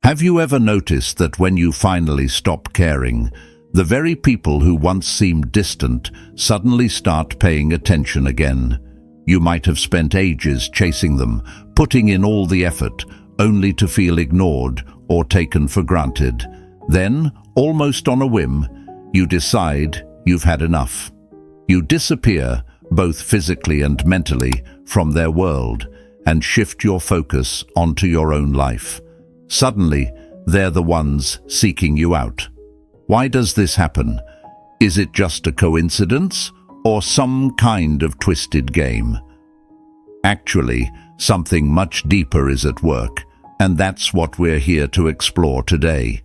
Have you ever noticed that when you finally stop caring, the very people who once seemed distant suddenly start paying attention again? You might have spent ages chasing them, putting in all the effort, only to feel ignored or taken for granted. Then, almost on a whim, you decide you've had enough. You disappear, both physically and mentally, from their world and shift your focus onto your own life. Suddenly, they're the ones seeking you out. Why does this happen? Is it just a coincidence or some kind of twisted game? Actually, something much deeper is at work, and that's what we're here to explore today.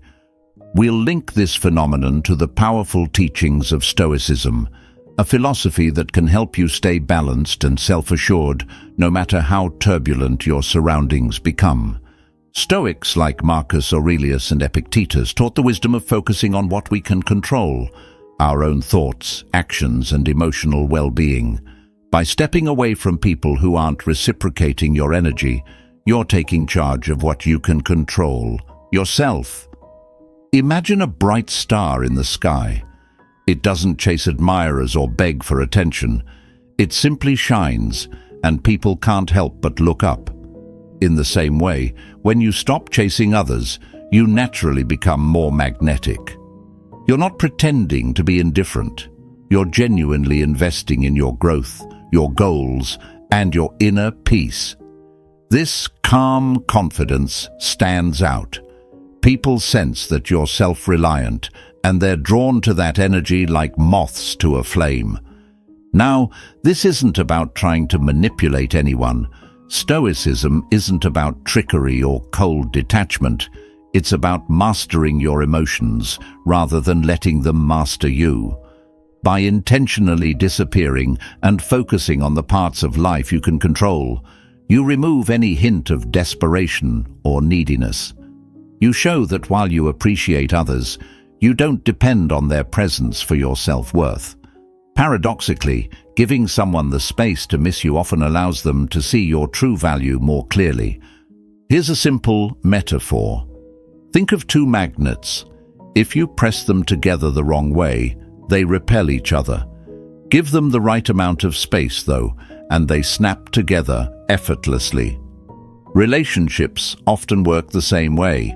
We'll link this phenomenon to the powerful teachings of Stoicism, a philosophy that can help you stay balanced and self-assured no matter how turbulent your surroundings become. Stoics like Marcus Aurelius and Epictetus taught the wisdom of focusing on what we can control, our own thoughts, actions, and emotional well-being. By stepping away from people who aren't reciprocating your energy, you're taking charge of what you can control, yourself. Imagine a bright star in the sky. It doesn't chase admirers or beg for attention. It simply shines, and people can't help but look up. In the same way, when you stop chasing others, you naturally become more magnetic. You're not pretending to be indifferent. You're genuinely investing in your growth, your goals, and your inner peace. This calm confidence stands out. People sense that you're self-reliant, and they're drawn to that energy like moths to a flame. Now, this isn't about trying to manipulate anyone. Stoicism isn't about trickery or cold detachment. It's about mastering your emotions rather than letting them master you. By intentionally disappearing and focusing on the parts of life you can control, you remove any hint of desperation or neediness. You show that while you appreciate others, you don't depend on their presence for your self-worth. Paradoxically, giving someone the space to miss you often allows them to see your true value more clearly. Here's a simple metaphor. Think of two magnets. If you press them together the wrong way, they repel each other. Give them the right amount of space, though, and they snap together effortlessly. Relationships often work the same way.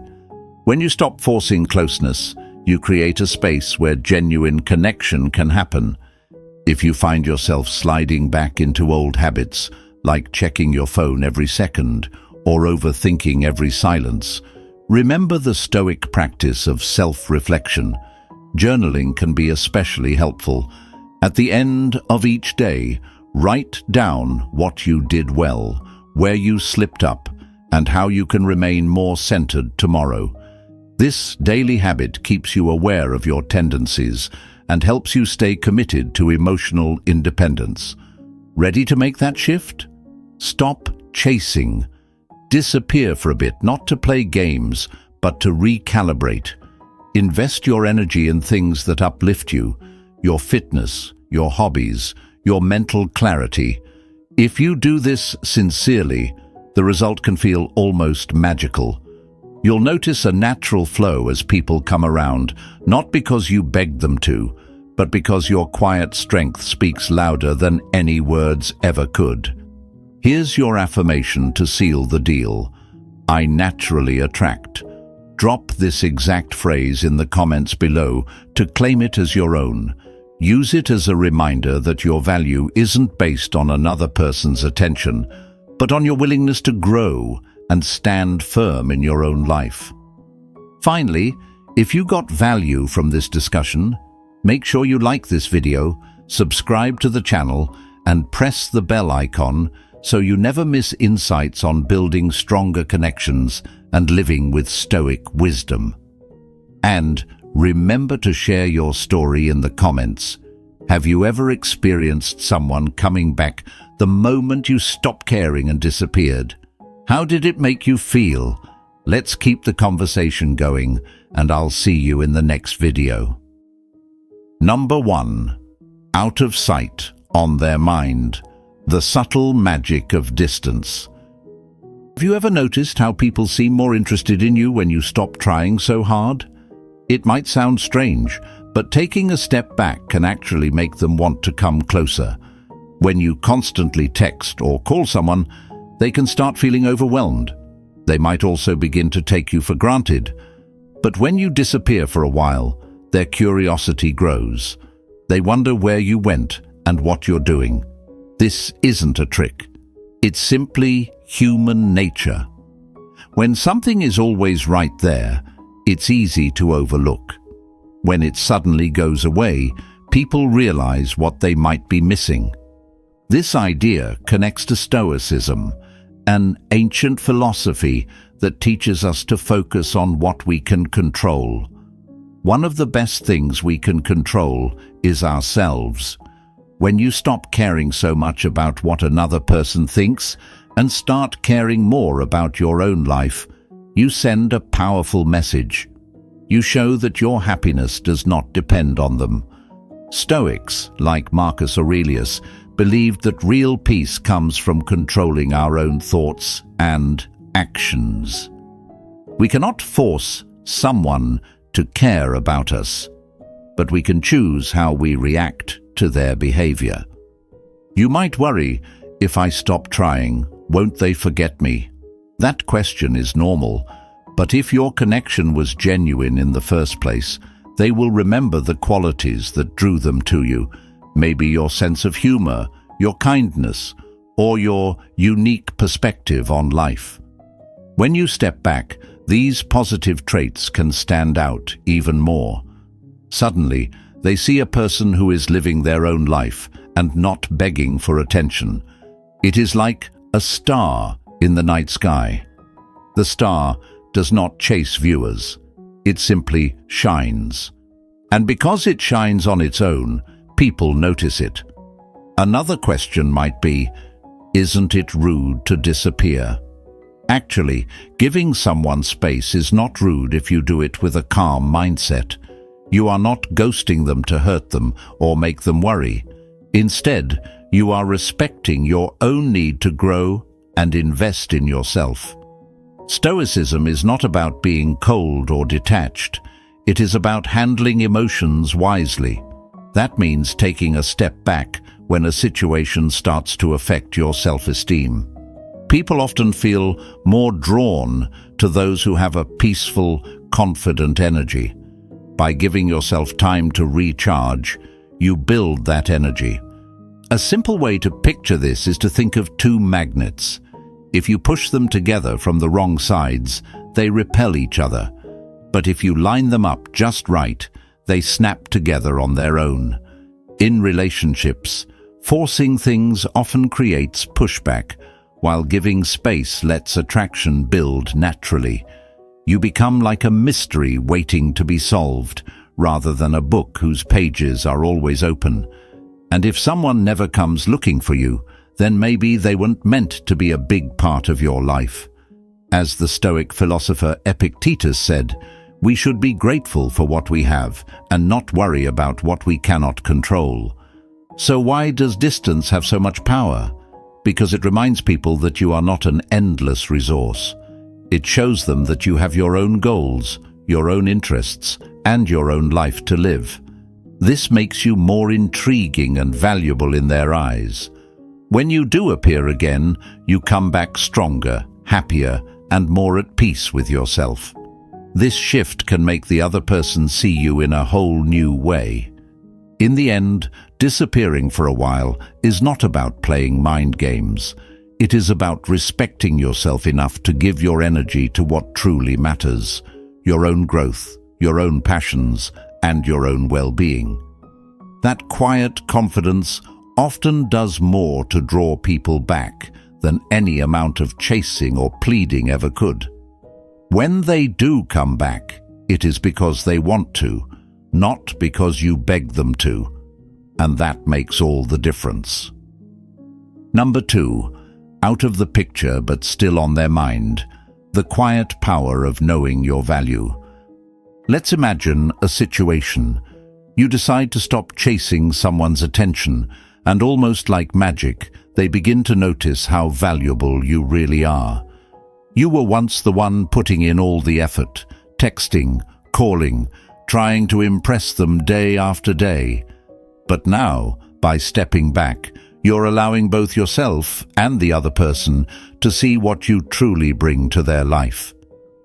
When you stop forcing closeness, you create a space where genuine connection can happen. If you find yourself sliding back into old habits, like checking your phone every second or overthinking every silence, remember the Stoic practice of self-reflection. Journaling can be especially helpful. At the end of each day, write down what you did well, where you slipped up, and how you can remain more centered tomorrow. This daily habit keeps you aware of your tendencies and helps you stay committed to emotional independence. Ready to make that shift? Stop chasing. Disappear for a bit, not to play games, but to recalibrate. Invest your energy in things that uplift you, your fitness, your hobbies, your mental clarity. If you do this sincerely, the result can feel almost magical. You'll notice a natural flow as people come around, not because you begged them to, but because your quiet strength speaks louder than any words ever could. Here's your affirmation to seal the deal. I naturally attract. Drop this exact phrase in the comments below to claim it as your own. Use it as a reminder that your value isn't based on another person's attention, but on your willingness to grow and stand firm in your own life. Finally, if you got value from this discussion, make sure you like this video, subscribe to the channel, and press the bell icon so you never miss insights on building stronger connections and living with Stoic wisdom. And remember to share your story in the comments. Have you ever experienced someone coming back the moment you stopped caring and disappeared? How did it make you feel? Let's keep the conversation going, and I'll see you in the next video. Number 1. Out of sight, on their mind. The subtle magic of distance. Have you ever noticed how people seem more interested in you when you stop trying so hard? It might sound strange, but taking a step back can actually make them want to come closer. When you constantly text or call someone, they can start feeling overwhelmed. They might also begin to take you for granted. But when you disappear for a while, their curiosity grows. They wonder where you went and what you're doing. This isn't a trick. It's simply human nature. When something is always right there, it's easy to overlook. When it suddenly goes away, people realize what they might be missing. This idea connects to Stoicism, an ancient philosophy that teaches us to focus on what we can control. One of the best things we can control is ourselves. When you stop caring so much about what another person thinks and start caring more about your own life, you send a powerful message. You show that your happiness does not depend on them. Stoics, like Marcus Aurelius, believed that real peace comes from controlling our own thoughts and actions. We cannot force someone to care about us, but we can choose how we react to their behavior. You might worry, if I stop trying, won't they forget me? That question is normal, but if your connection was genuine in the first place, they will remember the qualities that drew them to you. Maybe your sense of humor, your kindness, or your unique perspective on life. When you step back, these positive traits can stand out even more. Suddenly, they see a person who is living their own life and not begging for attention. It is like a star in the night sky. The star does not chase viewers. It simply shines. And because it shines on its own, people notice it. Another question might be, isn't it rude to disappear? Actually, giving someone space is not rude if you do it with a calm mindset. You are not ghosting them to hurt them or make them worry. Instead, you are respecting your own need to grow and invest in yourself. Stoicism is not about being cold or detached. It is about handling emotions wisely. That means taking a step back when a situation starts to affect your self-esteem. People often feel more drawn to those who have a peaceful, confident energy. By giving yourself time to recharge, you build that energy. A simple way to picture this is to think of two magnets. If you push them together from the wrong sides, they repel each other. But if you line them up just right, they snap together on their own. In relationships, forcing things often creates pushback, while giving space lets attraction build naturally. You become like a mystery waiting to be solved, rather than a book whose pages are always open. And if someone never comes looking for you, then maybe they weren't meant to be a big part of your life. As the Stoic philosopher Epictetus said, we should be grateful for what we have and not worry about what we cannot control. So why does distance have so much power? Because it reminds people that you are not an endless resource. It shows them that you have your own goals, your own interests, and your own life to live. This makes you more intriguing and valuable in their eyes. When you do appear again, you come back stronger, happier, and more at peace with yourself. This shift can make the other person see you in a whole new way. In the end, disappearing for a while is not about playing mind games. It is about respecting yourself enough to give your energy to what truly matters: your own growth, your own passions, and your own well-being. That quiet confidence often does more to draw people back than any amount of chasing or pleading ever could. When they do come back, it is because they want to, not because you beg them to, and that makes all the difference. Number 2, out of the picture but still on their mind, the quiet power of knowing your value. Let's imagine a situation. You decide to stop chasing someone's attention, and almost like magic, they begin to notice how valuable you really are. You were once the one putting in all the effort, texting, calling, trying to impress them day after day. But now, by stepping back, you're allowing both yourself and the other person to see what you truly bring to their life.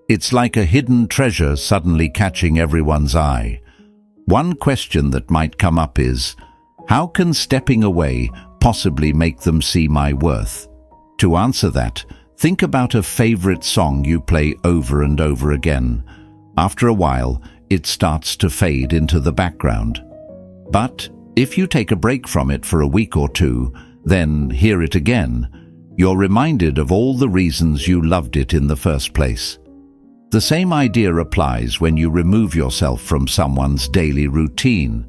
It's like a hidden treasure suddenly catching everyone's eye. One question that might come up is, how can stepping away possibly make them see my worth? To answer that, think about a favorite song you play over and over again. After a while, it starts to fade into the background. But if you take a break from it for a week or two, then hear it again, you're reminded of all the reasons you loved it in the first place. The same idea applies when you remove yourself from someone's daily routine.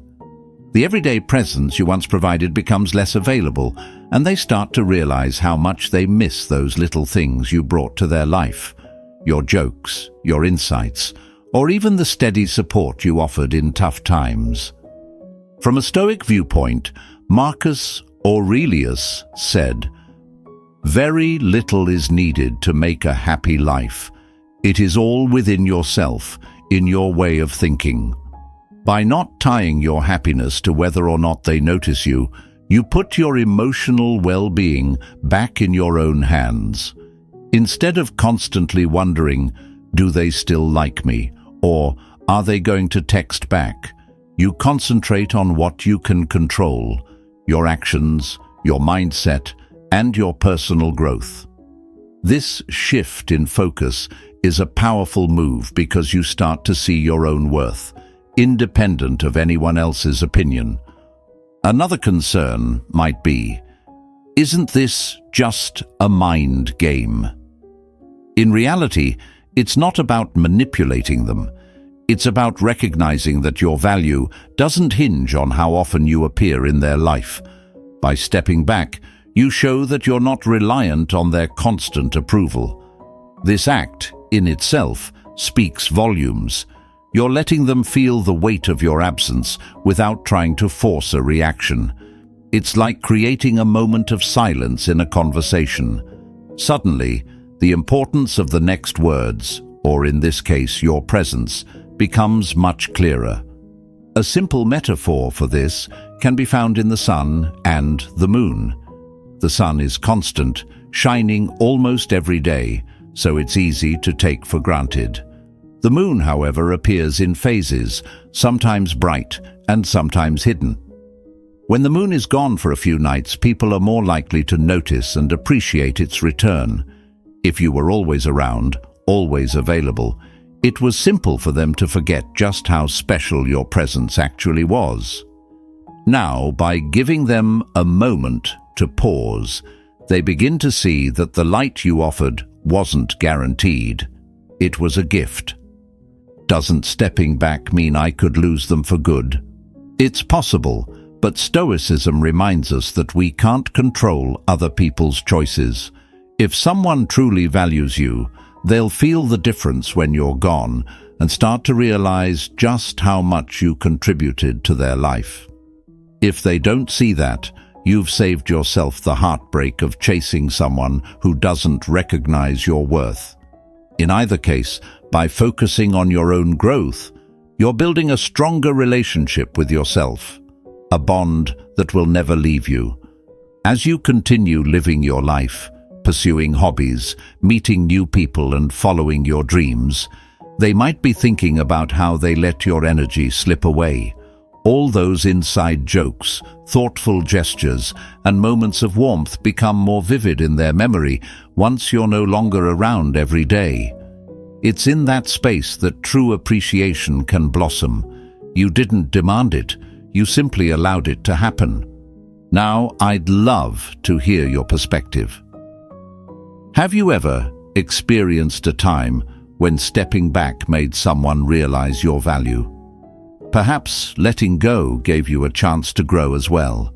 The everyday presence you once provided becomes less available, and they start to realize how much they miss those little things you brought to their life. Your jokes, your insights, or even the steady support you offered in tough times. From a Stoic viewpoint, Marcus Aurelius said, "Very little is needed to make a happy life. It is all within yourself, in your way of thinking." By not tying your happiness to whether or not they notice you, you put your emotional well-being back in your own hands. Instead of constantly wondering, do they still like me? Or are they going to text back? You concentrate on what you can control, your actions, your mindset, and your personal growth. This shift in focus is a powerful move because you start to see your own worth, independent of anyone else's opinion. Another concern might be, isn't this just a mind game? In reality, it's not about manipulating them. It's about recognizing that your value doesn't hinge on how often you appear in their life. By stepping back, you show that you're not reliant on their constant approval. This act, in itself, speaks volumes. You're letting them feel the weight of your absence without trying to force a reaction. It's like creating a moment of silence in a conversation. Suddenly, the importance of the next words, or in this case your presence, becomes much clearer. A simple metaphor for this can be found in the sun and the moon. The sun is constant, shining almost every day, so it's easy to take for granted. The moon, however, appears in phases, sometimes bright and sometimes hidden. When the moon is gone for a few nights, people are more likely to notice and appreciate its return. If you were always around, always available, it was simple for them to forget just how special your presence actually was. Now, by giving them a moment to pause, they begin to see that the light you offered wasn't guaranteed. It was a gift. Doesn't stepping back mean I could lose them for good? It's possible, but Stoicism reminds us that we can't control other people's choices. If someone truly values you, they'll feel the difference when you're gone and start to realize just how much you contributed to their life. If they don't see that, you've saved yourself the heartbreak of chasing someone who doesn't recognize your worth. In either case, by focusing on your own growth, you're building a stronger relationship with yourself, a bond that will never leave you. As you continue living your life, pursuing hobbies, meeting new people and following your dreams, they might be thinking about how they let your energy slip away. All those inside jokes, thoughtful gestures, and moments of warmth become more vivid in their memory once you're no longer around every day. It's in that space that true appreciation can blossom. You didn't demand it, you simply allowed it to happen. Now, I'd love to hear your perspective. Have you ever experienced a time when stepping back made someone realize your value? Perhaps letting go gave you a chance to grow as well.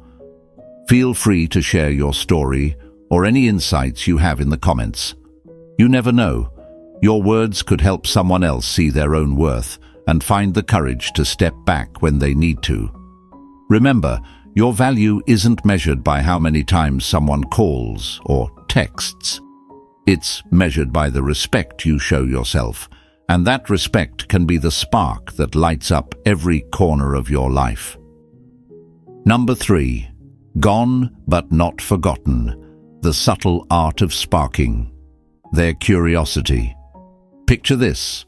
Feel free to share your story or any insights you have in the comments. You never know, your words could help someone else see their own worth and find the courage to step back when they need to. Remember, your value isn't measured by how many times someone calls or texts. It's measured by the respect you show yourself, and that respect can be the spark that lights up every corner of your life. Number 3. Gone but not forgotten. The subtle art of sparking. Their curiosity. Picture this.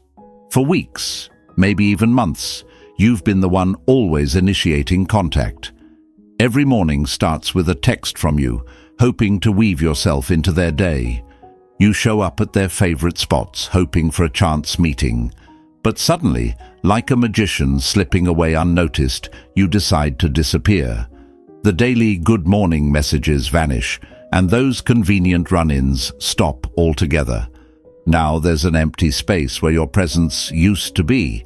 For weeks, maybe even months, you've been the one always initiating contact. Every morning starts with a text from you, hoping to weave yourself into their day. You show up at their favorite spots, hoping for a chance meeting. But suddenly, like a magician slipping away unnoticed, you decide to disappear. The daily good morning messages vanish, and those convenient run-ins stop altogether. Now there's an empty space where your presence used to be,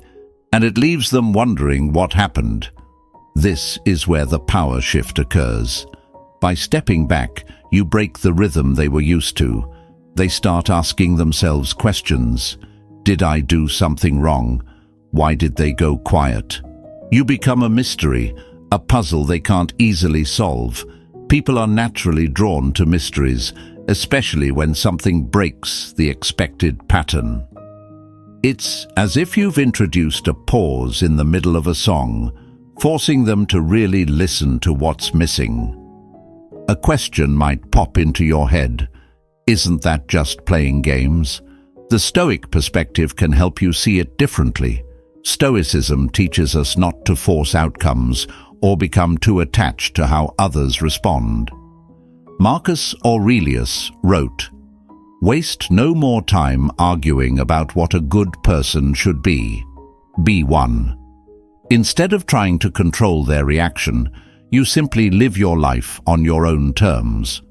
and it leaves them wondering what happened. This is where the power shift occurs. By stepping back, you break the rhythm they were used to. They start asking themselves questions. Did I do something wrong? Why did they go quiet? You become a mystery, a puzzle they can't easily solve. People are naturally drawn to mysteries, especially when something breaks the expected pattern. It's as if you've introduced a pause in the middle of a song, forcing them to really listen to what's missing. A question might pop into your head. Isn't that just playing games? The Stoic perspective can help you see it differently. Stoicism teaches us not to force outcomes or become too attached to how others respond. Marcus Aurelius wrote, "Waste no more time arguing about what a good person should be. Be one." Instead of trying to control their reaction, you simply live your life on your own terms.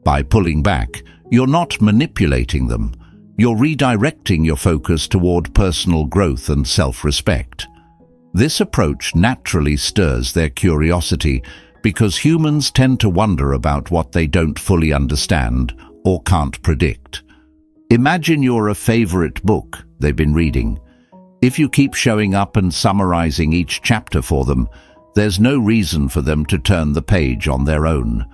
By pulling back, you're not manipulating them. You're redirecting your focus toward personal growth and self-respect. This approach naturally stirs their curiosity because humans tend to wonder about what they don't fully understand or can't predict. Imagine you're a favorite book they've been reading. If you keep showing up and summarizing each chapter for them, there's no reason for them to turn the page on their own.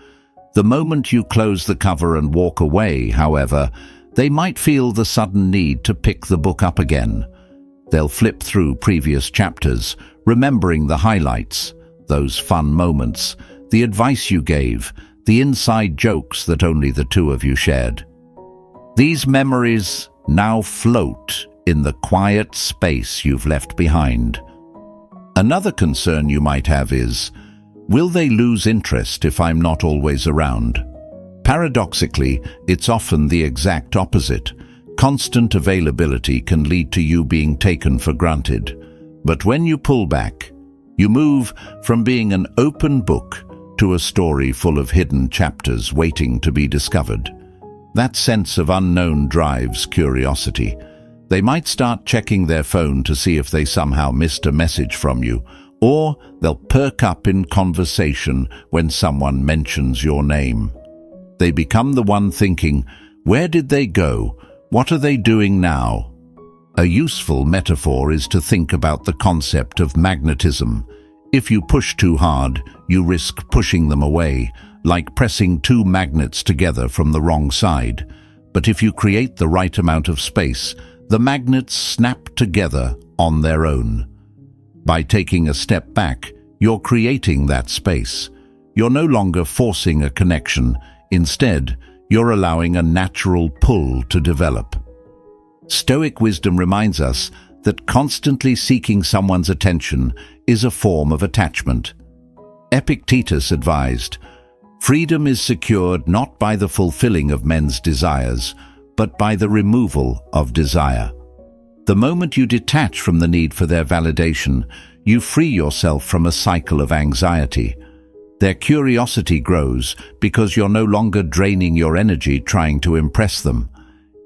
The moment you close the cover and walk away, however, they might feel the sudden need to pick the book up again. They'll flip through previous chapters, remembering the highlights, those fun moments, the advice you gave, the inside jokes that only the two of you shared. These memories now float in the quiet space you've left behind. Another concern you might have is, will they lose interest if I'm not always around? Paradoxically, it's often the exact opposite. Constant availability can lead to you being taken for granted. But when you pull back, you move from being an open book to a story full of hidden chapters waiting to be discovered. That sense of unknown drives curiosity. They might start checking their phone to see if they somehow missed a message from you, or they'll perk up in conversation when someone mentions your name. They become the one thinking, where did they go? What are they doing now? A useful metaphor is to think about the concept of magnetism. If you push too hard, you risk pushing them away, like pressing two magnets together from the wrong side. But if you create the right amount of space, the magnets snap together on their own. By taking a step back, you're creating that space. You're no longer forcing a connection. Instead, you're allowing a natural pull to develop. Stoic wisdom reminds us that constantly seeking someone's attention is a form of attachment. Epictetus advised, "Freedom is secured not by the fulfilling of men's desires, but by the removal of desire." The moment you detach from the need for their validation, you free yourself from a cycle of anxiety. Their curiosity grows because you're no longer draining your energy trying to impress them.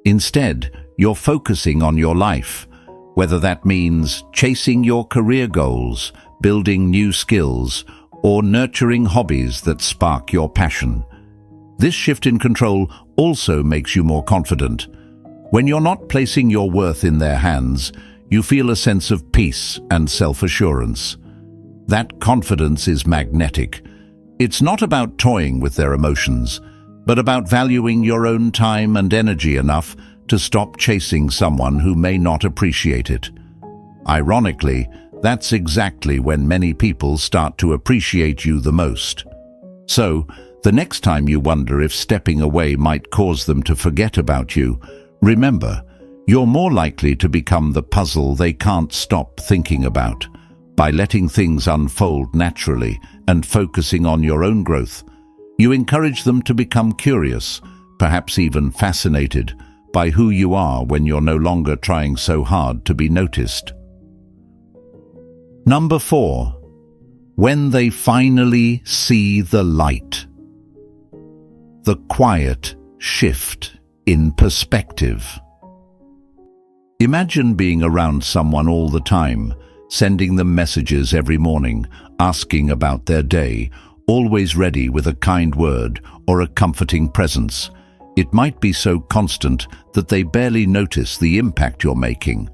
Instead, you're focusing on your life, whether that means chasing your career goals, building new skills, or nurturing hobbies that spark your passion. This shift in control also makes you more confident. When you're not placing your worth in their hands, you feel a sense of peace and self-assurance. That confidence is magnetic. It's not about toying with their emotions, but about valuing your own time and energy enough to stop chasing someone who may not appreciate it. Ironically, that's exactly when many people start to appreciate you the most. So, the next time you wonder if stepping away might cause them to forget about you, remember, you're more likely to become the puzzle they can't stop thinking about. By letting things unfold naturally and focusing on your own growth, you encourage them to become curious, perhaps even fascinated, by who you are when you're no longer trying so hard to be noticed. Number 4. When they finally see the light. The quiet shift in perspective. Imagine being around someone all the time, sending them messages every morning, asking about their day, always ready with a kind word or a comforting presence. It might be so constant that they barely notice the impact you're making.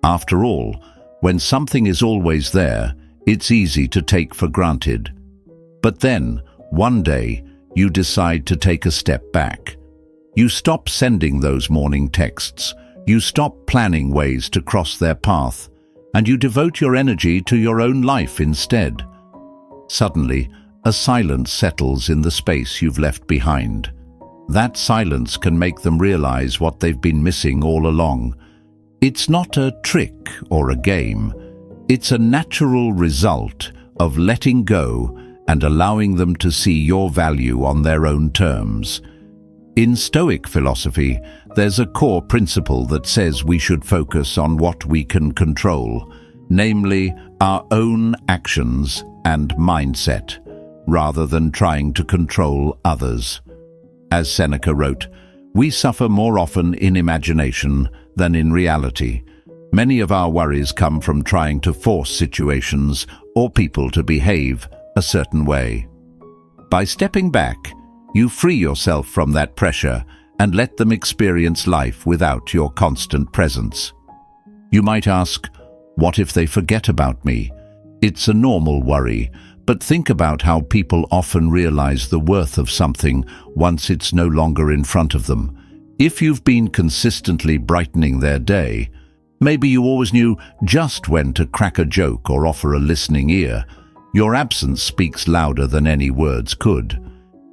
After all, when something is always there, it's easy to take for granted. But then, one day, you decide to take a step back. You stop sending those morning texts, you stop planning ways to cross their path, and you devote your energy to your own life instead. Suddenly, a silence settles in the space you've left behind. That silence can make them realize what they've been missing all along. It's not a trick or a game. It's a natural result of letting go and allowing them to see your value on their own terms. In Stoic philosophy, there's a core principle that says we should focus on what we can control, namely our own actions and mindset, rather than trying to control others. As Seneca wrote, we suffer more often in imagination than in reality. Many of our worries come from trying to force situations or people to behave a certain way. By stepping back, you free yourself from that pressure and let them experience life without your constant presence. You might ask, what if they forget about me? It's a normal worry, but think about how people often realize the worth of something once it's no longer in front of them. If you've been consistently brightening their day, maybe you always knew just when to crack a joke or offer a listening ear, your absence speaks louder than any words could.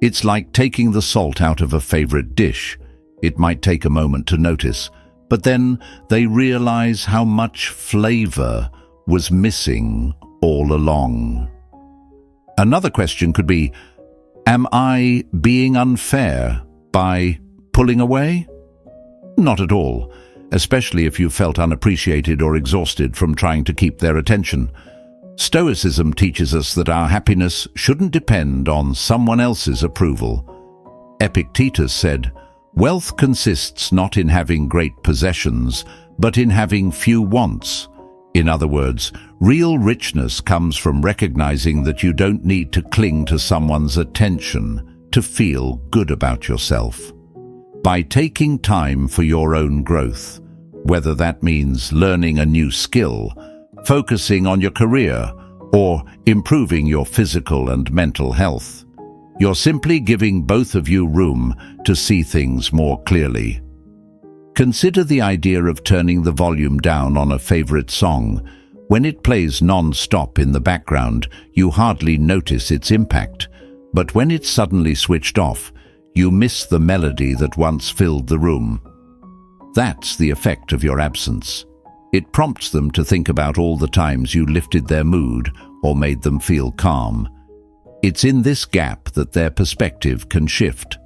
It's like taking the salt out of a favorite dish. It might take a moment to notice, but then they realize how much flavor was missing all along. Another question could be, am I being unfair by pulling away? Not at all, especially if you felt unappreciated or exhausted from trying to keep their attention. Stoicism teaches us that our happiness shouldn't depend on someone else's approval. Epictetus said, "Wealth consists not in having great possessions, but in having few wants." In other words, real richness comes from recognizing that you don't need to cling to someone's attention to feel good about yourself. By taking time for your own growth, whether that means learning a new skill, focusing on your career, or improving your physical and mental health, you're simply giving both of you room to see things more clearly. Consider the idea of turning the volume down on a favorite song. When it plays non-stop in the background, you hardly notice its impact, but when it's suddenly switched off, you miss the melody that once filled the room. That's the effect of your absence. It prompts them to think about all the times you lifted their mood or made them feel calm. It's in this gap that their perspective can shift.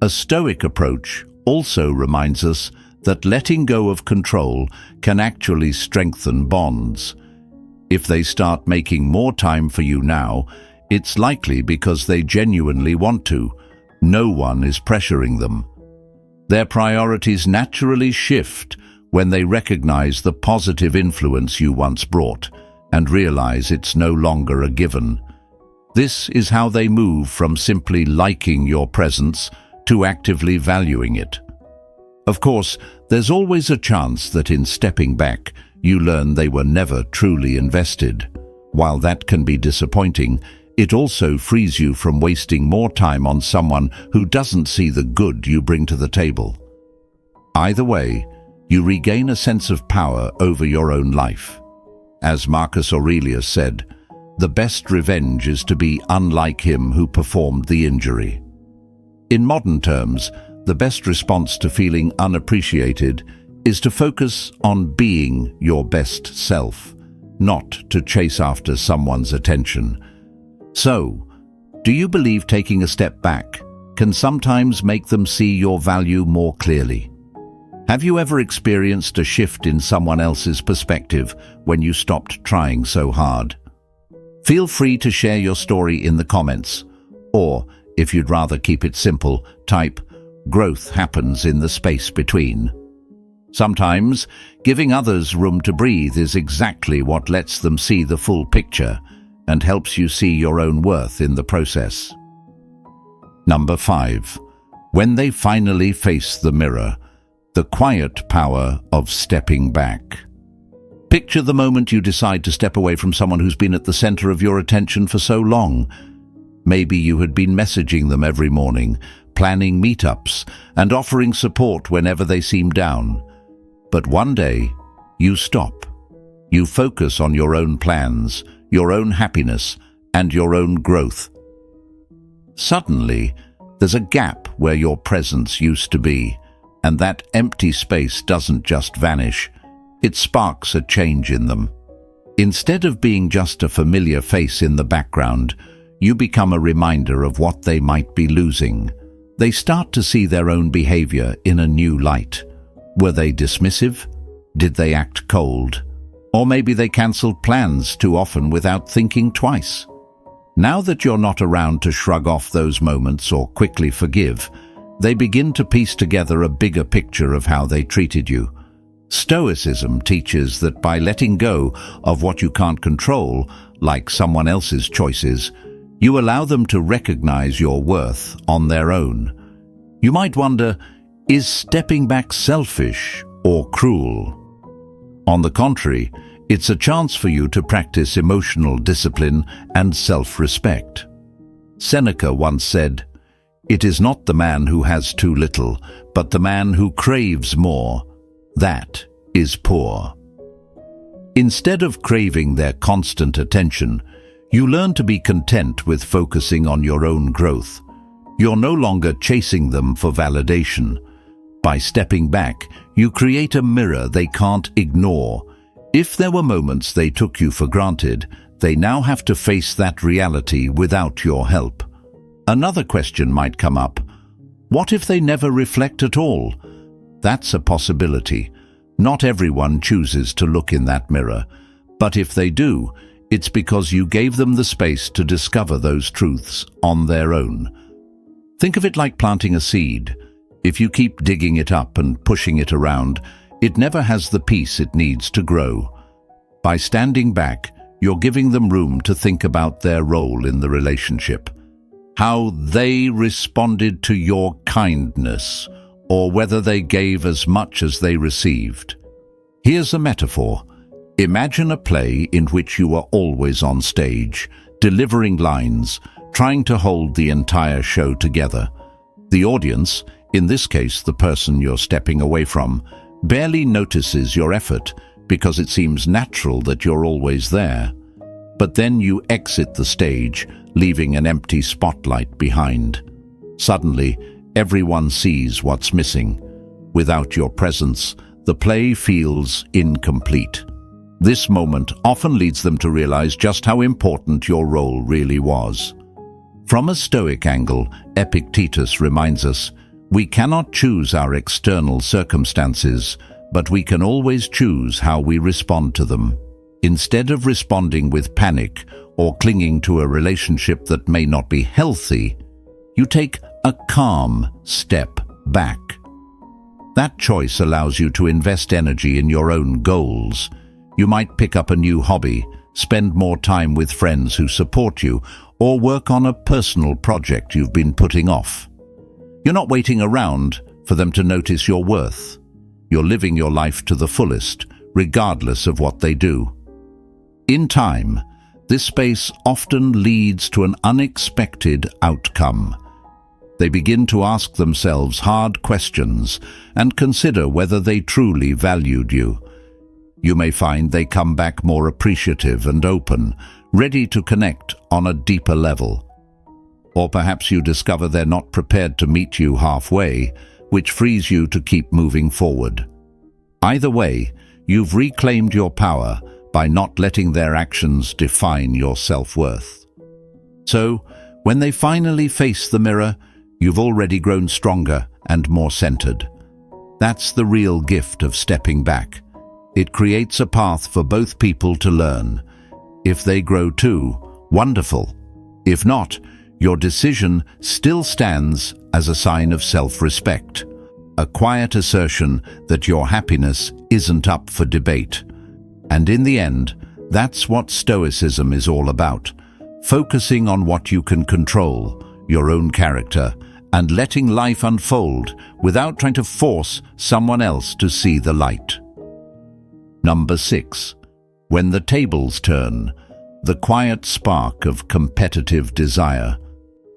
A Stoic approach also reminds us that letting go of control can actually strengthen bonds. If they start making more time for you now, it's likely because they genuinely want to. No one is pressuring them. Their priorities naturally shift when they recognize the positive influence you once brought and realize it's no longer a given. This is how they move from simply liking your presence to actively valuing it. Of course, there's always a chance that in stepping back, you learn they were never truly invested. While that can be disappointing, It also frees you from wasting more time on someone who doesn't see the good you bring to the table. Either way, you regain a sense of power over your own life. As Marcus Aurelius said, "The best revenge is to be unlike him who performed the injury." In modern terms, the best response to feeling unappreciated is to focus on being your best self, not to chase after someone's attention. So, do you believe taking a step back can sometimes make them see your value more clearly? Have you ever experienced a shift in someone else's perspective when you stopped trying so hard? Feel free to share your story in the comments, or, if you'd rather keep it simple, type, "Growth happens in the space between." Sometimes, giving others room to breathe is exactly what lets them see the full picture and helps you see your own worth in the process. Number 5. When they finally face the mirror, the quiet power of stepping back. Picture the moment you decide to step away from someone who's been at the center of your attention for so long. Maybe you had been messaging them every morning, planning meetups, and offering support whenever they seemed down. But one day, you stop. You focus on your own plans, your own happiness, and your own growth. Suddenly, there's a gap where your presence used to be, and that empty space doesn't just vanish, it sparks a change in them. Instead of being just a familiar face in the background, you become a reminder of what they might be losing. They start to see their own behavior in a new light. Were they dismissive? Did they act cold? Or maybe they cancelled plans too often without thinking twice. Now that you're not around to shrug off those moments or quickly forgive, they begin to piece together a bigger picture of how they treated you. Stoicism teaches that by letting go of what you can't control, like someone else's choices, you allow them to recognize your worth on their own. You might wonder, is stepping back selfish or cruel? On the contrary, it's a chance for you to practice emotional discipline and self-respect. Seneca once said, "It is not the man who has too little, but the man who craves more. That is poor." Instead of craving their constant attention, you learn to be content with focusing on your own growth. You're no longer chasing them for validation. By stepping back, you create a mirror they can't ignore. If there were moments they took you for granted, they now have to face that reality without your help. Another question might come up. What if they never reflect at all? That's a possibility. Not everyone chooses to look in that mirror, but if they do, it's because you gave them the space to discover those truths on their own. Think of it like planting a seed. If you keep digging it up and pushing it around, it never has the peace it needs to grow. By standing back, you're giving them room to think about their role in the relationship, how they responded to your kindness, or whether they gave as much as they received. Here's a metaphor. Imagine a play in which you are always on stage, delivering lines, trying to hold the entire show together. The audience, in this case the person you're stepping away from, barely notices your effort because it seems natural that you're always there. But then you exit the stage, leaving an empty spotlight behind. Suddenly, everyone sees what's missing. Without your presence, the play feels incomplete. This moment often leads them to realize just how important your role really was. From a Stoic angle, Epictetus reminds us, we cannot choose our external circumstances, but we can always choose how we respond to them. Instead of responding with panic or clinging to a relationship that may not be healthy, you take a calm step back. That choice allows you to invest energy in your own goals. You might pick up a new hobby, spend more time with friends who support you, or work on a personal project you've been putting off. You're not waiting around for them to notice your worth. You're living your life to the fullest, regardless of what they do. In time, This space often leads to an unexpected outcome. They begin to ask themselves hard questions and consider whether they truly valued you. You may find they come back more appreciative and open, ready to connect on a deeper level. Or perhaps you discover they're not prepared to meet you halfway, which frees you to keep moving forward. Either way, you've reclaimed your power by not letting their actions define your self-worth. So, when they finally face the mirror, you've already grown stronger and more centered. That's the real gift of stepping back. It creates a path for both people to learn. If they grow too, wonderful. If not, your decision still stands as a sign of self-respect, a quiet assertion that your happiness isn't up for debate. And in the end, that's what Stoicism is all about, focusing on what you can control, your own character, and letting life unfold without trying to force someone else to see the light. Number 6. When the tables turn, the quiet spark of competitive desire.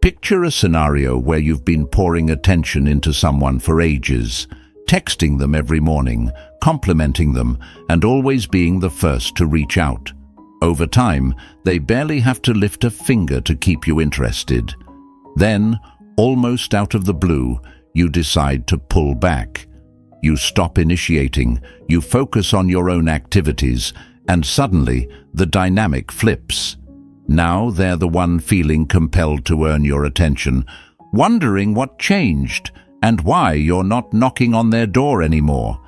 Picture a scenario where you've been pouring attention into someone for ages, texting them every morning, complimenting them, and always being the first to reach out. Over time, they barely have to lift a finger to keep you interested. Then, almost out of the blue, you decide to pull back. You stop initiating, you focus on your own activities, and suddenly the dynamic flips. Now they're the one feeling compelled to earn your attention, wondering what changed and why you're not knocking on their door anymore.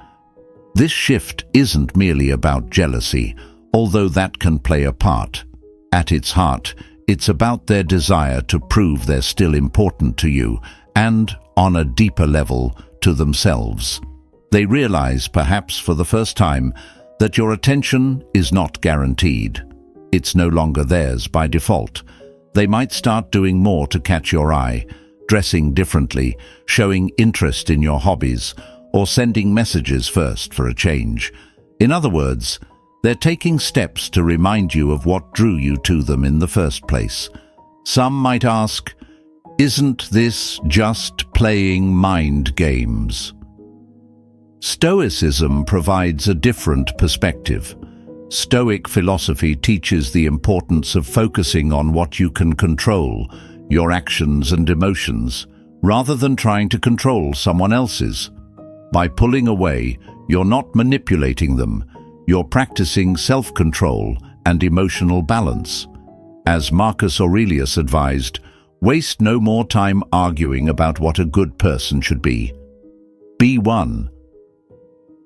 This shift isn't merely about jealousy, although that can play a part. At its heart, it's about their desire to prove they're still important to you and, on a deeper level, to themselves. They realize, perhaps for the first time, that your attention is not guaranteed. It's no longer theirs by default. They might start doing more to catch your eye, dressing differently, showing interest in your hobbies, or sending messages first for a change. In other words, they're taking steps to remind you of what drew you to them in the first place. Some might ask, isn't this just playing mind games? Stoicism provides a different perspective. Stoic philosophy teaches the importance of focusing on what you can control, your actions and emotions, rather than trying to control someone else's. By pulling away, you're not manipulating them. You're practicing self-control and emotional balance. As Marcus Aurelius advised, waste no more time arguing about what a good person should be. Be one.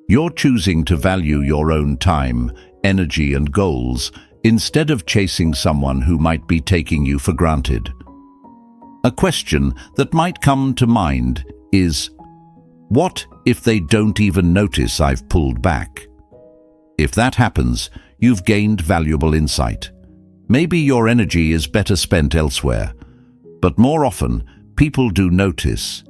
You're choosing to value your own time, energy and goals instead of chasing someone who might be taking you for granted. A question that might come to mind is, what if they don't even notice I've pulled back? If that happens, you've gained valuable insight. Maybe your energy is better spent elsewhere. But more often, people do notice.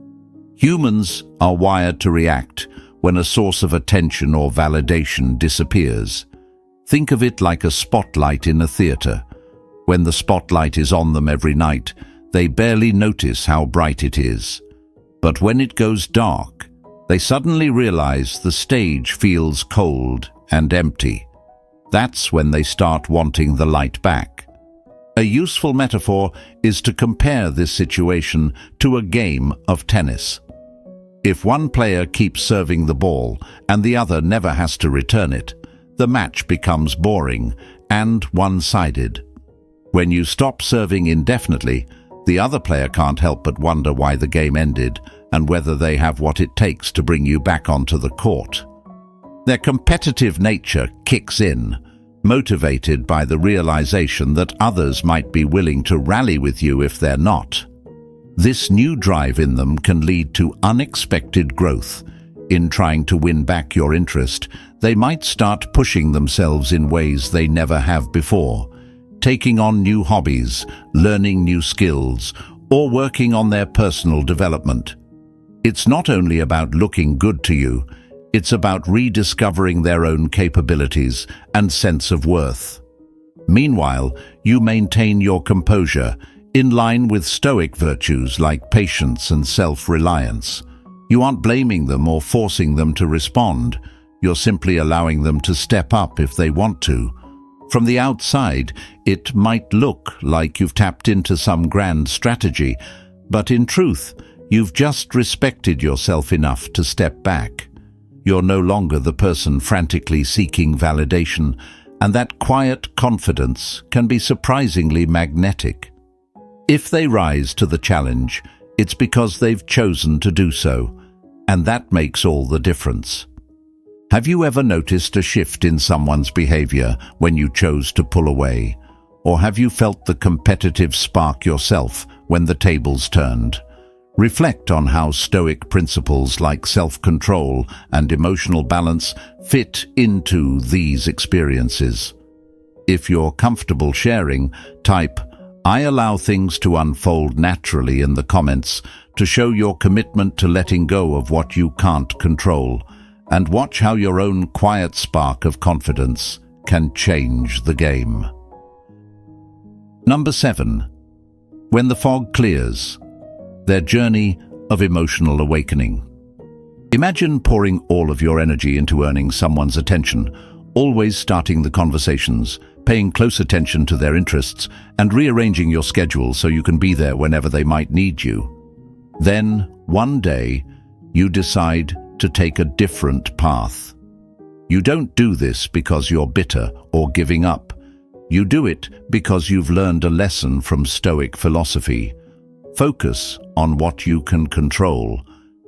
Humans are wired to react when a source of attention or validation disappears. Think of it like a spotlight in a theater. When the spotlight is on them every night, they barely notice how bright it is. But when it goes dark, they suddenly realize the stage feels cold and empty. That's when they start wanting the light back. A useful metaphor is to compare this situation to a game of tennis. If one player keeps serving the ball and the other never has to return it, the match becomes boring and one-sided. When you stop serving indefinitely, the other player can't help but wonder why the game ended and whether they have what it takes to bring you back onto the court. Their competitive nature kicks in, motivated by the realization that others might be willing to rally with you if they're not. This new drive in them can lead to unexpected growth. In trying to win back your interest, they might start pushing themselves in ways they never have before, taking on new hobbies, learning new skills, or working on their personal development. It's not only about looking good to you, it's about rediscovering their own capabilities and sense of worth. Meanwhile, you maintain your composure, in line with Stoic virtues like patience and self-reliance. You aren't blaming them or forcing them to respond. You're simply allowing them to step up if they want to. From the outside, it might look like you've tapped into some grand strategy, but in truth, you've just respected yourself enough to step back. You're no longer the person frantically seeking validation, and that quiet confidence can be surprisingly magnetic. If they rise to the challenge, it's because they've chosen to do so, and that makes all the difference. Have you ever noticed a shift in someone's behavior when you chose to pull away? Or have you felt the competitive spark yourself when the tables turned? Reflect on how Stoic principles like self-control and emotional balance fit into these experiences. If you're comfortable sharing, type, "I allow things to unfold naturally" in the comments to show your commitment to letting go of what you can't control, and watch how your own quiet spark of confidence can change the game. Number 7. When the fog clears. Their journey of emotional awakening. Imagine pouring all of your energy into earning someone's attention, always starting the conversations, paying close attention to their interests, and rearranging your schedule so you can be there whenever they might need you. Then, one day, you decide to take a different path. You don't do this because you're bitter or giving up. You do it because you've learned a lesson from Stoic philosophy. Focus on what you can control,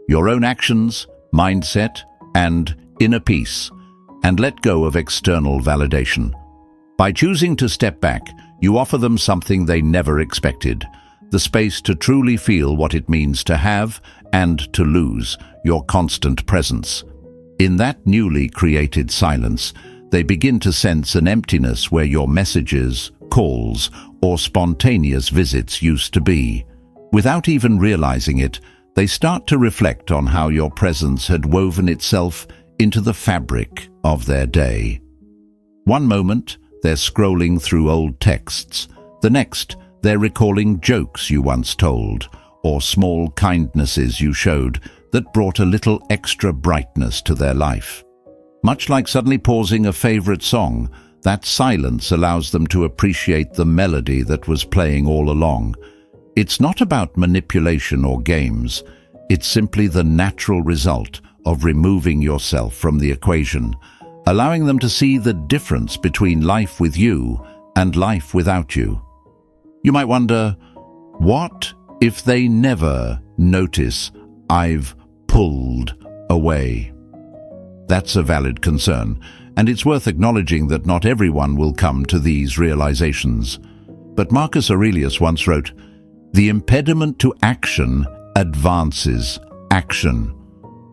your own actions, mindset, and inner peace, and let go of external validation. By choosing to step back, you offer them something they never expected, the space to truly feel what it means to have and to lose, your constant presence. In that newly created silence, they begin to sense an emptiness where your messages, calls, or spontaneous visits used to be. Without even realizing it, they start to reflect on how your presence had woven itself into the fabric of their day. One moment, they're scrolling through old texts. The next, they're recalling jokes you once told, or small kindnesses you showed that brought a little extra brightness to their life. Much like suddenly pausing a favorite song, that silence allows them to appreciate the melody that was playing all along. It's not about manipulation or games. It's simply the natural result of removing yourself from the equation, allowing them to see the difference between life with you and life without you. You might wonder, what if they never notice I've pulled away? That's a valid concern, and it's worth acknowledging that not everyone will come to these realizations. But Marcus Aurelius once wrote, "The impediment to action advances action.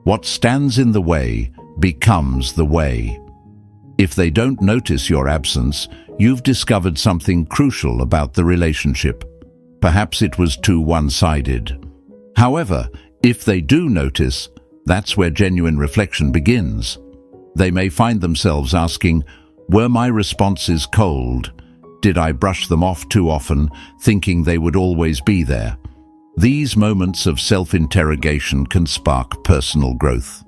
What stands in the way becomes the way." If they don't notice your absence, you've discovered something crucial about the relationship. Perhaps it was too one-sided. However, if they do notice, that's where genuine reflection begins. They may find themselves asking, "Were my responses cold? Did I brush them off too often, thinking they would always be there?" These moments of self-interrogation can spark personal growth.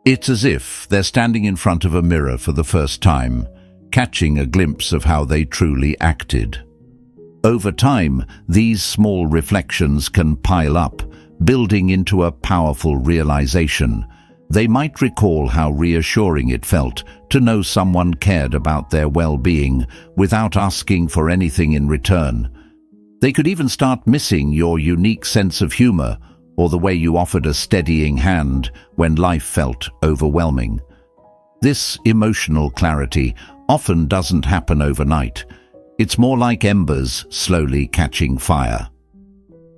It's as if they're standing in front of a mirror for the first time, catching a glimpse of how they truly acted. Over time, these small reflections can pile up, building into a powerful realization. They might recall how reassuring it felt to know someone cared about their well-being without asking for anything in return. They could even start missing your unique sense of humor or the way you offered a steadying hand when life felt overwhelming. This emotional clarity often doesn't happen overnight. It's more like embers slowly catching fire.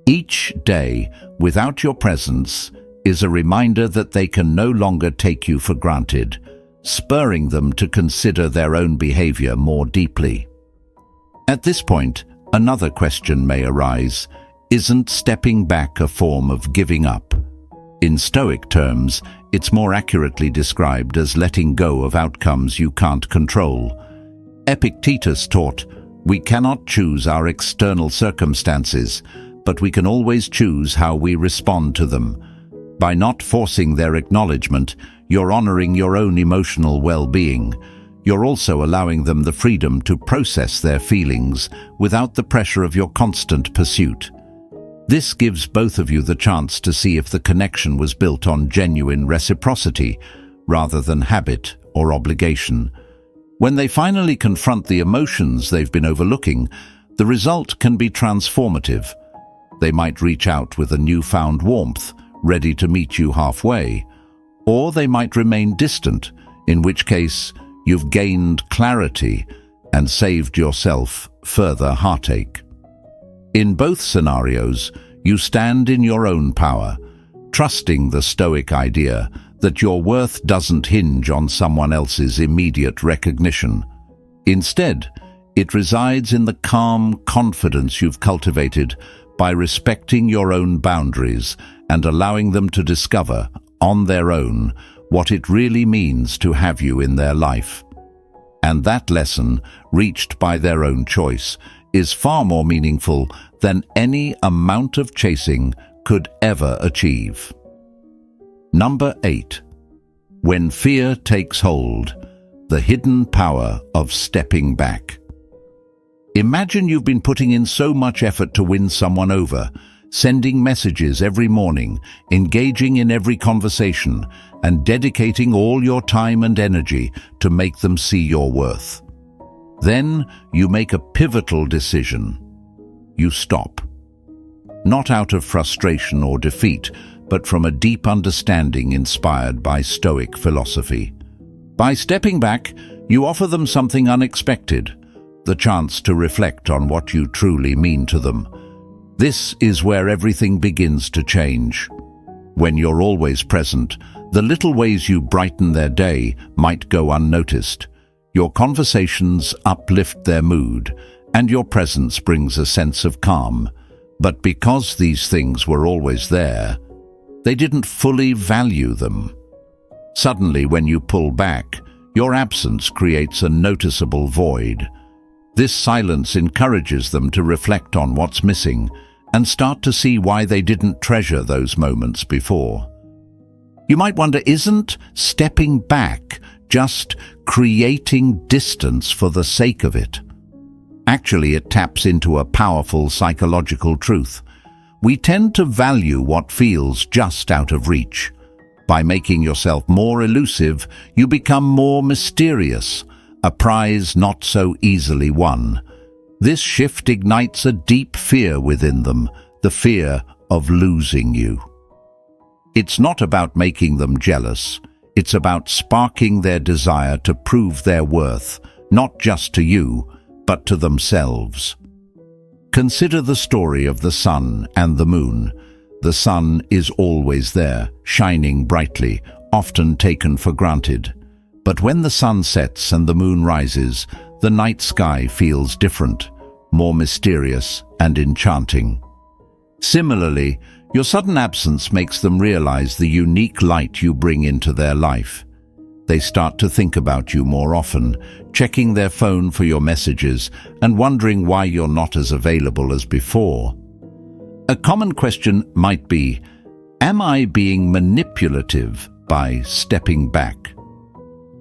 Each day, without your presence, is a reminder that they can no longer take you for granted, spurring them to consider their own behavior more deeply. At this point, another question may arise. Isn't stepping back a form of giving up? In Stoic terms, it's more accurately described as letting go of outcomes you can't control. Epictetus taught, we cannot choose our external circumstances, but we can always choose how we respond to them. By not forcing their acknowledgement, you're honoring your own emotional well-being. You're also allowing them the freedom to process their feelings without the pressure of your constant pursuit. This gives both of you the chance to see if the connection was built on genuine reciprocity rather than habit or obligation. When they finally confront the emotions they've been overlooking, the result can be transformative. They might reach out with a newfound warmth, ready to meet you halfway, or they might remain distant, in which case you've gained clarity and saved yourself further heartache. In both scenarios, you stand in your own power, trusting the Stoic idea that your worth doesn't hinge on someone else's immediate recognition. Instead, it resides in the calm confidence you've cultivated by respecting your own boundaries and allowing them to discover, on their own, what it really means to have you in their life. And that lesson, reached by their own choice, is far more meaningful than any amount of chasing could ever achieve. Number 8. When fear takes hold, the hidden power of stepping back. Imagine you've been putting in so much effort to win someone over, sending messages every morning, engaging in every conversation, and dedicating all your time and energy to make them see your worth. Then you make a pivotal decision. You stop. Not out of frustration or defeat, but from a deep understanding inspired by Stoic philosophy. By stepping back, you offer them something unexpected, the chance to reflect on what you truly mean to them. This is where everything begins to change. When you're always present, the little ways you brighten their day might go unnoticed. Your conversations uplift their mood, and your presence brings a sense of calm. But because these things were always there, they didn't fully value them. Suddenly, when you pull back, your absence creates a noticeable void. This silence encourages them to reflect on what's missing and start to see why they didn't treasure those moments before. You might wonder, isn't stepping back just creating distance for the sake of it? Actually, it taps into a powerful psychological truth. We tend to value what feels just out of reach. By making yourself more elusive, you become more mysterious, a prize not so easily won. This shift ignites a deep fear within them, the fear of losing you. It's not about making them jealous. It's about sparking their desire to prove their worth, not just to you, but to themselves. Consider the story of the sun and the moon. The sun is always there, shining brightly, often taken for granted. But when the sun sets and the moon rises, the night sky feels different, more mysterious and enchanting. Similarly, your sudden absence makes them realize the unique light you bring into their life. They start to think about you more often, checking their phone for your messages and wondering why you're not as available as before. A common question might be, am I being manipulative by stepping back?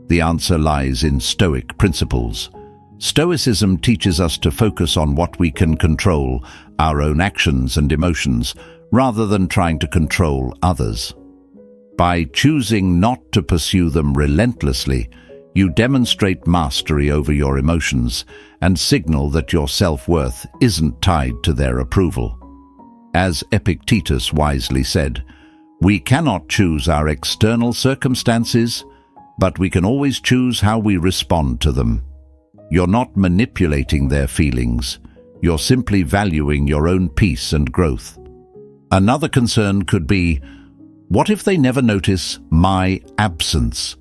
The answer lies in Stoic principles. Stoicism teaches us to focus on what we can control, our own actions and emotions, rather than trying to control others. By choosing not to pursue them relentlessly, you demonstrate mastery over your emotions and signal that your self-worth isn't tied to their approval. As Epictetus wisely said, we cannot choose our external circumstances, but we can always choose how we respond to them. You're not manipulating their feelings. You're simply valuing your own peace and growth. Another concern could be, what if they never notice my absence?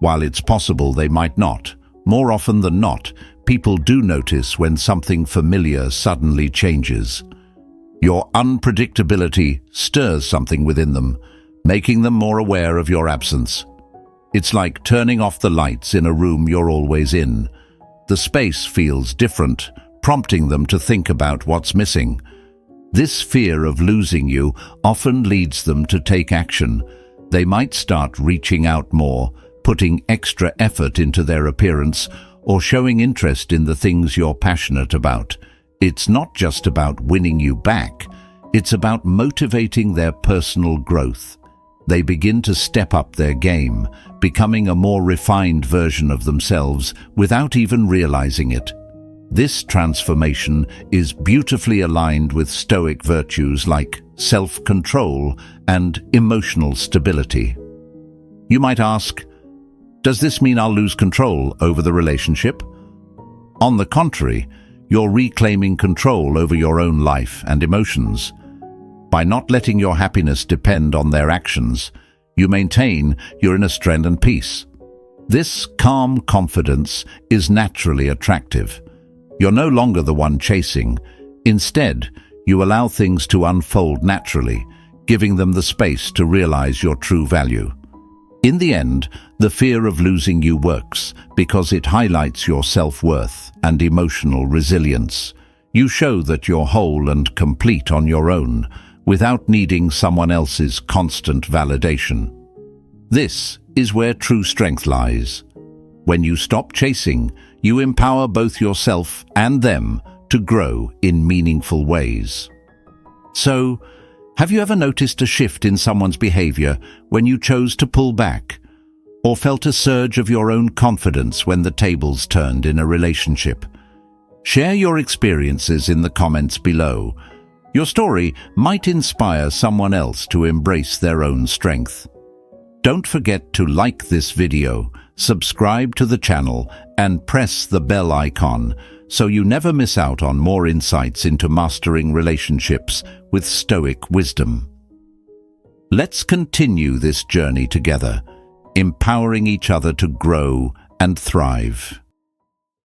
While it's possible they might not, more often than not, people do notice when something familiar suddenly changes. Your unpredictability stirs something within them, making them more aware of your absence. It's like turning off the lights in a room you're always in. The space feels different, prompting them to think about what's missing. This fear of losing you often leads them to take action. They might start reaching out more, putting extra effort into their appearance, or showing interest in the things you're passionate about. It's not just about winning you back, it's about motivating their personal growth. They begin to step up their game, becoming a more refined version of themselves without even realizing it. This transformation is beautifully aligned with Stoic virtues like self-control and emotional stability. You might ask, does this mean I'll lose control over the relationship? On the contrary, you're reclaiming control over your own life and emotions. By not letting your happiness depend on their actions, you maintain your inner strength and peace. This calm confidence is naturally attractive. You're no longer the one chasing. Instead, you allow things to unfold naturally, giving them the space to realize your true value. In the end, the fear of losing you works because it highlights your self-worth and emotional resilience. You show that you're whole and complete on your own, without needing someone else's constant validation. This is where true strength lies. When you stop chasing, you empower both yourself and them to grow in meaningful ways. So, have you ever noticed a shift in someone's behavior when you chose to pull back? Or felt a surge of your own confidence when the tables turned in a relationship? Share your experiences in the comments below. Your story might inspire someone else to embrace their own strength. Don't forget to like this video, subscribe to the channel, and press the bell icon so you never miss out on more insights into mastering relationships with Stoic wisdom. Let's continue this journey together, empowering each other to grow and thrive.